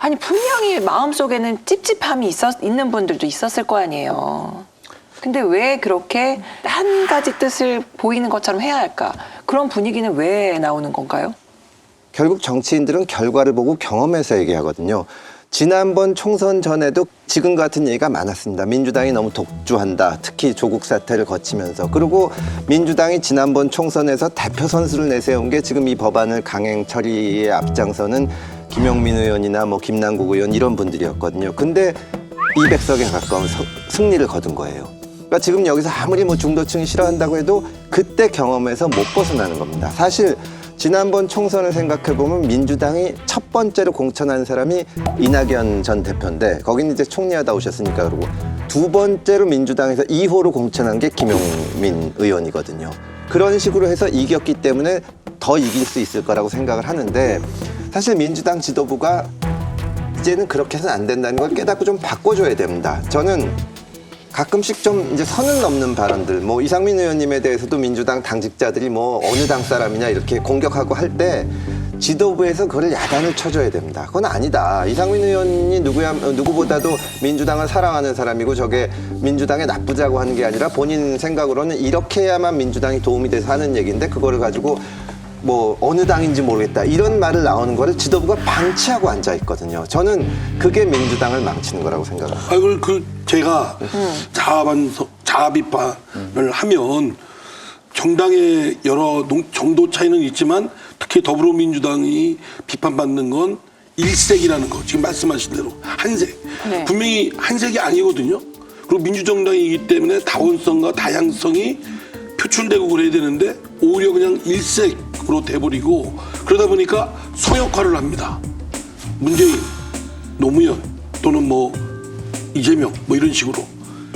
아니 분명히 마음속에는 찝찝함이 있는 분들도 있었을 거 아니에요. 근데 왜 그렇게 한 가지 뜻을 보이는 것처럼 해야 할까? 그런 분위기는 왜 나오는 건가요? 결국 정치인들은 결과를 보고 경험해서 얘기하거든요. 지난번 총선 전에도 지금 같은 얘기가 많았습니다. 민주당이 너무 독주한다. 특히 조국 사태를 거치면서. 그리고 민주당이 지난번 총선에서 대표 선수를 내세운 게 지금 이 법안을 강행 처리에 앞장서는 김용민 의원이나 뭐 김남국 의원 이런 분들이었거든요. 근데 200석에 가까운 승리를 거둔 거예요. 그러니까 지금 여기서 아무리 뭐 중도층이 싫어한다고 해도 그때 경험에서 못 벗어나는 겁니다. 사실 지난번 총선을 생각해보면 민주당이 첫 번째로 공천한 사람이 이낙연 전 대표인데 거기는 이제 총리하다 오셨으니까 그러고 두 번째로 민주당에서 2호로 공천한 게 김용민 의원이거든요. 그런 식으로 해서 이겼기 때문에 더 이길 수 있을 거라고 생각을 하는데 사실 민주당 지도부가 이제는 그렇게 해서는 안 된다는 걸 깨닫고 좀 바꿔줘야 됩니다. 저는 가끔씩 좀 이제 선을 넘는 발언들, 뭐 이상민 의원님에 대해서도 민주당 당직자들이 뭐 어느 당 사람이냐 이렇게 공격하고 할 때 지도부에서 그걸 야단을 쳐줘야 됩니다. 그건 아니다. 이상민 의원이 누구보다도 민주당을 사랑하는 사람이고 저게 민주당에 나쁘자고 하는 게 아니라 본인 생각으로는 이렇게 해야만 민주당이 도움이 돼서 하는 얘기인데 그거를 가지고 뭐 어느 당인지 모르겠다 이런 말을 나오는 거를 지도부가 방치하고 앉아 있거든요. 저는 그게 민주당을 망치는 거라고 생각합니다. 그걸 제가 자아 비판을 하면 정당의 여러 정도 차이는 있지만 특히 더불어민주당이 비판받는 건 일색이라는 거 지금 말씀하신 대로 한색 네. 분명히 한색이 아니거든요. 그리고 민주정당이기 때문에 다원성과 다양성이 표출되고 그래야 되는데 오히려 그냥 일색으로 돼버리고 그러다 보니까 성역화를 합니다. 문재인, 노무현 또는 뭐 이재명 뭐 이런 식으로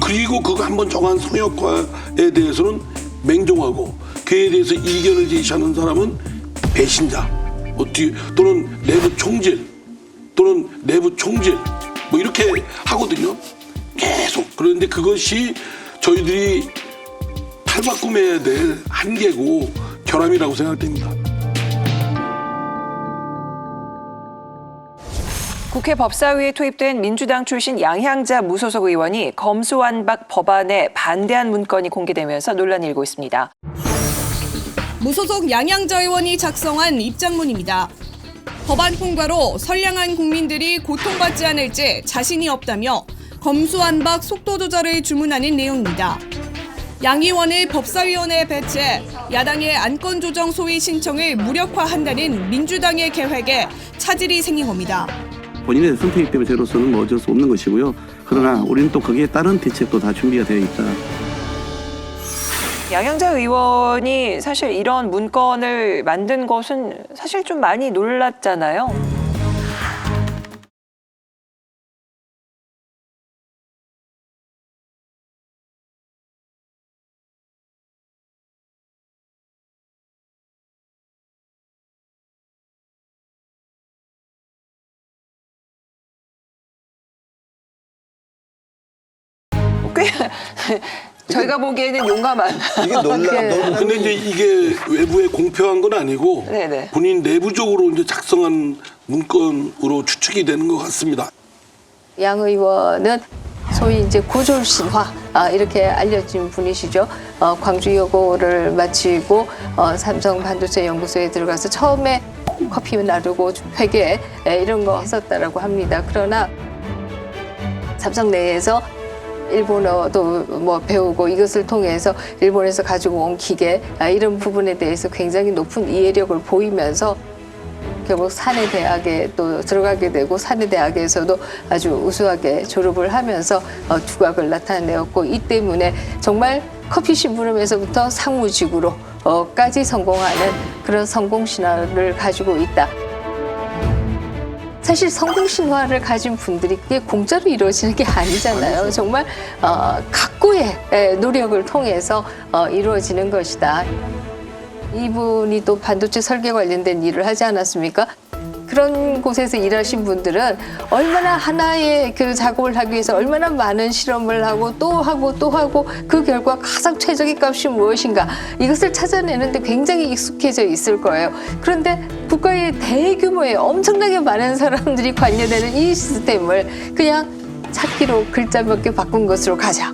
그리고 그거 한번 정한 성역화에 대해서는 맹종하고 그에 대해서 이견을 제시하는 사람은 배신자 또는 내부 총질 뭐 이렇게 하거든요. 계속 그런데 그것이 저희들이 탈바꿈해야 될 한계고 결함이라고 생각됩니다. 국회 법사위에 투입된 민주당 출신 양향자 무소속 의원이 검수완박 법안에 반대한 문건이 공개되면서 논란이 일고 있습니다. 무소속 양향자 의원이 작성한 입장문입니다. 법안 통과로 선량한 국민들이 고통받지 않을지 자신이 없다며 검수완박 속도 조절을 주문하는 내용입니다. 양 의원을 법사위원회에 배치해 야당의 안건 조정 소위 신청을 무력화한다는 민주당의 계획에 차질이 생긴 겁니다. 본인의 선택이기 때문에 저로서는 뭐 어쩔 수 없는 것이고요. 그러나 우리는 또 거기에 따른 대책도 다 준비가 되어 있다. 양향자 의원이 사실 이런 문건을 만든 것은 사실 좀 많이 놀랐잖아요. 꽤 저희가 보기에는 용감한. 이게 논란. 근데 이제 이게 외부에 공표한 건 아니고 네네. 본인 내부적으로 이제 작성한 문건으로 추측이 되는 것 같습니다. 양 의원은 소위 이제 고졸신화 이렇게 알려진 분이시죠. 광주여고를 마치고 삼성 반도체 연구소에 들어가서 처음에 커피 나르고 회계 이런 거 했었다라고 합니다. 그러나 삼성 내에서 일본어도 뭐 배우고 이것을 통해서 일본에서 가지고 온 기계 이런 부분에 대해서 굉장히 높은 이해력을 보이면서 결국 사내대학에 또 들어가게 되고 사내대학에서도 아주 우수하게 졸업을 하면서 두각을 나타내었고 이 때문에 정말 커피 심부름에서부터 상무직으로까지 성공하는 그런 성공 신화를 가지고 있다. 사실 성공 신화를 가진 분들이 그게 공짜로 이루어지는 게 아니잖아요. 정말 각고의 노력을 통해서 이루어지는 것이다. 이분이 또 반도체 설계 관련된 일을 하지 않았습니까? 그런 곳에서 일하신 분들은 얼마나 하나의 그 작업을 하기 위해서 얼마나 많은 실험을 하고 또 하고 또 하고 그 결과 가장 최적의 값이 무엇인가 이것을 찾아내는데 굉장히 익숙해져 있을 거예요. 그런데 국가의 대규모의 엄청나게 많은 사람들이 관여되는 이 시스템을 그냥 찾기로 글자 몇 개 바꾼 것으로 가자.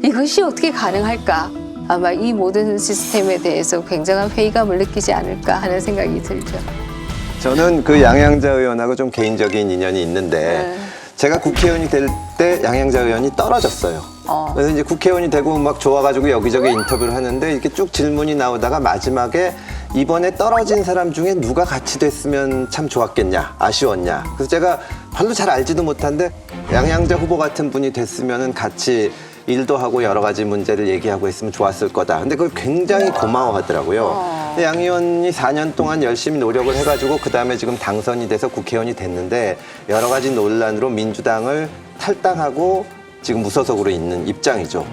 이것이 어떻게 가능할까? 아마 이 모든 시스템에 대해서 굉장한 회의감을 느끼지 않을까 하는 생각이 들죠. 저는 그 양양자 의원하고 좀 개인적인 인연이 있는데 제가 국회의원이 될 때 양양자 의원이 떨어졌어요. 그래서 이제 국회의원이 되고 막 좋아가지고 여기저기 인터뷰를 하는데 이렇게 쭉 질문이 나오다가 마지막에 이번에 떨어진 사람 중에 누가 같이 됐으면 참 좋았겠냐, 아쉬웠냐. 그래서 제가 별로 잘 알지도 못한데 양양자 후보 같은 분이 됐으면은 같이 일도 하고 여러 가지 문제를 얘기하고 했으면 좋았을 거다. 근데 그걸 굉장히 고마워하더라고요. 양 의원이 4년 동안 열심히 노력을 해가지고 그 다음에 지금 당선이 돼서 국회의원이 됐는데 여러 가지 논란으로 민주당을 탈당하고 지금 무소속으로 있는 입장이죠.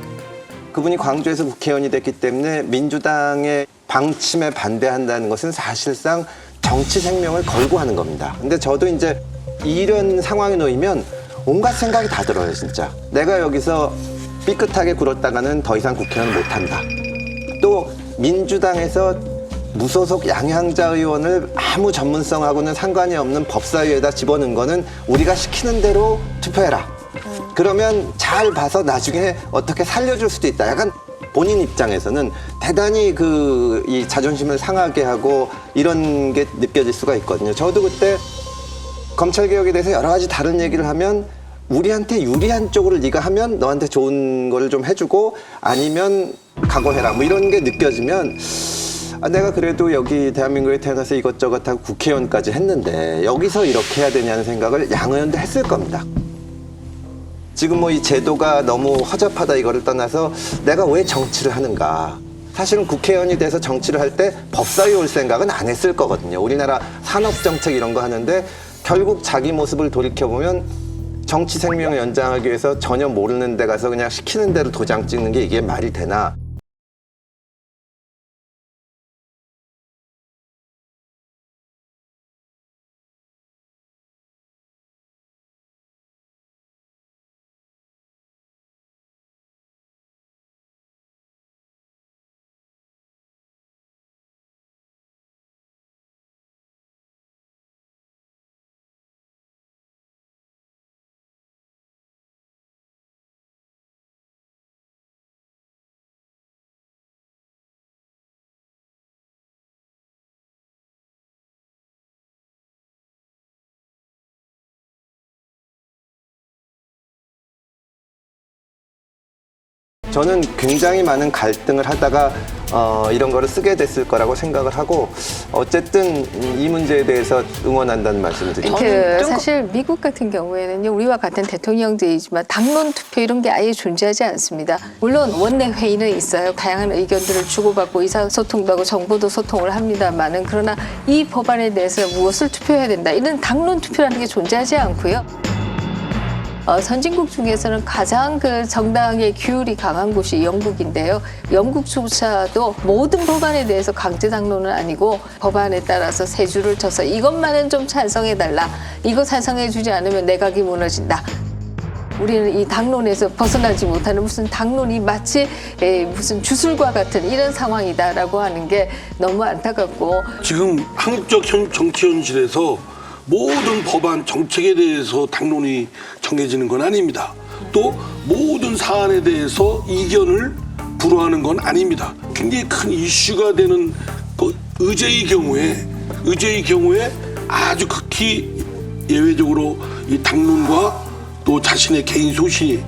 그분이 광주에서 국회의원이 됐기 때문에 민주당의 방침에 반대한다는 것은 사실상 정치 생명을 걸고 하는 겁니다. 근데 저도 이제 이런 상황에 놓이면 온갖 생각이 다 들어요, 진짜. 내가 여기서 삐끗하게 굴었다가는 더 이상 국회의원 못한다. 또 민주당에서 무소속 양양자 의원을 아무 전문성하고는 상관이 없는 법사위에다 집어넣은 거는 우리가 시키는 대로 투표해라. 그러면 잘 봐서 나중에 어떻게 살려줄 수도 있다. 약간 본인 입장에서는 대단히 이 자존심을 상하게 하고 이런 게 느껴질 수가 있거든요. 저도 그때 검찰개혁에 대해서 여러 가지 다른 얘기를 하면 우리한테 유리한 쪽으로 네가 하면 너한테 좋은 거를 좀 해주고 아니면 각오해라 뭐 이런 게 느껴지면 내가 그래도 여기 대한민국에 태어나서 이것저것 하고 국회의원까지 했는데 여기서 이렇게 해야 되냐는 생각을 양 의원도 했을 겁니다. 지금 뭐 이 제도가 너무 허접하다 이거를 떠나서 내가 왜 정치를 하는가. 사실은 국회의원이 돼서 정치를 할 때 법사위 올 생각은 안 했을 거거든요. 우리나라 산업정책 이런 거 하는데 결국 자기 모습을 돌이켜보면 정치 생명을 연장하기 위해서 전혀 모르는 데 가서 그냥 시키는 대로 도장 찍는 게 이게 말이 되나. 저는 굉장히 많은 갈등을 하다가 이런 거를 쓰게 됐을 거라고 생각을 하고 어쨌든 이 문제에 대해서 응원한다는 말씀을 드립니다. 사실 미국 같은 경우에는요, 우리와 같은 대통령제이지만 당론 투표 이런 게 아예 존재하지 않습니다. 물론 원내 회의는 있어요. 다양한 의견들을 주고받고 의사소통도 하고 정보도 소통을 합니다만은 그러나 이 법안에 대해서 무엇을 투표해야 된다 이런 당론 투표라는 게 존재하지 않고요. 선진국 중에서는 가장 그 정당의 규율이 강한 곳이 영국인데요. 영국조차도 모든 법안에 대해서 강제 당론은 아니고 법안에 따라서 세 줄을 쳐서 이것만은 좀 찬성해달라. 이거 찬성해주지 않으면 내각이 무너진다. 우리는 이 당론에서 벗어나지 못하는 무슨 당론이 마치 무슨 주술과 같은 이런 상황이다라고 하는 게 너무 안타깝고 지금 한국적 정치 현실에서 모든 법안 정책에 대해서 당론이 정해지는 건 아닙니다. 또 모든 사안에 대해서 이견을 불허하는 건 아닙니다. 굉장히 큰 이슈가 되는 그 의제의 경우에 아주 극히 예외적으로 이 당론과 또 자신의 개인 소신이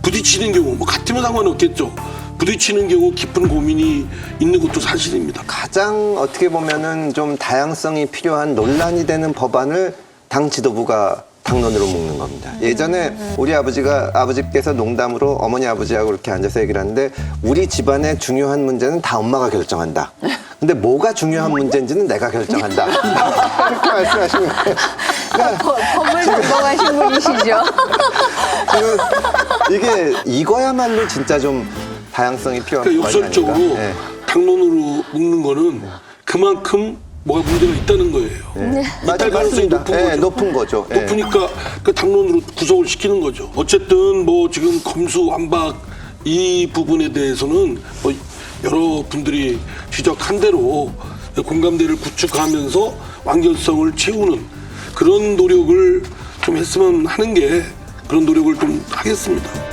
부딪히는 경우, 뭐 같으면 상관없겠죠. 부딪히는 경우 깊은 고민이 있는 것도 사실입니다. 가장 어떻게 보면은 좀 다양성이 필요한 논란이 되는 법안을 당 지도부가 당론으로 묶는 겁니다. 예전에 우리 아버지께서 농담으로 어머니 아버지하고 이렇게 앉아서 얘기를 하는데 우리 집안의 중요한 문제는 다 엄마가 결정한다. 근데 뭐가 중요한 문제인지는 내가 결정한다. 이렇게 말씀하신 거예요. 법을 넘어가신 분이시죠. 지금 이게 이거야말로 진짜 좀 다양성이 필요한 그러니까 법안이 역설적으로 아닌가. 네. 당론으로 묶는 거는 그만큼 뭐가 문제가 있다는 거예요. 이탈 가능성이 높은 네, 거죠. 높은 거죠. 예. 높으니까 그 당론으로 구속을 시키는 거죠. 어쨌든 뭐 지금 검수완박 이 부분에 대해서는 뭐 여러 분들이 지적한 대로 공감대를 구축하면서 완결성을 채우는 그런 노력을 좀 했으면 하는 게 그런 노력을 좀 하겠습니다.